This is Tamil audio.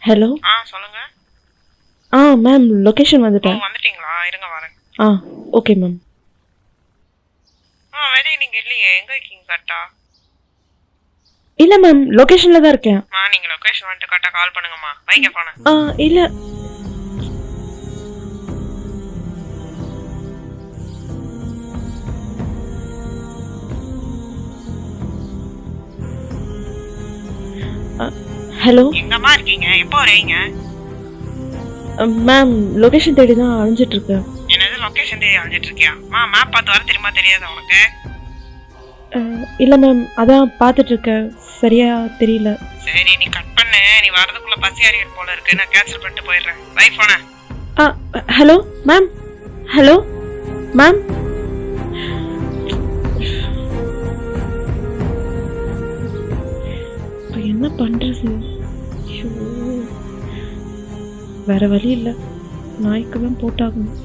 ஹலோ. சொல்லுங்க. மேம் லொகேஷன் வந்துட்டேன். வந்துட்டீங்களா? இருங்க வரேன். Okay ma'am. வெளியே நீங்க இல்லையே, எங்க இருக்கீங்க கரெக்டா? இல்லை மேம் லொகேஷனில் தான் இருக்கேன். நீங்க லொகேஷன் வந்துட்டு கரெக்டா கால் பண்ணுங்கம்மா. வைங்க போன. இல்லை. ஹலோ. எங்கம்மா இருக்கீங்க? எப்போ வரீங்க? மேம் லொகேஷன் தேடி தான் அழிஞ்சிட்டு இருக்கேன். என்னது லொகேஷன் தேடி அழிஞ்சிட்டு இருக்கியா? மேப் பார்த்து வர தெரியுமா தெரியாதா உனக்கு? இல்லை மேம் அதான் பார்த்துட்டு இருக்கேன், சரியா தெரியல. சரி நீ கட் பண்ணு. நீ வரதுக்குள்ள பசி அறியல் போல இருக்கு. நான் கேன்சல் பண்ணிட்டு போயிடுறேன். வை போன. Hello ma'am. Hello ma'am. இப்போ என்ன பண்ணுறது? வேற வழி இல்லை, நாய்க்கு தான் போட்டாகணும்.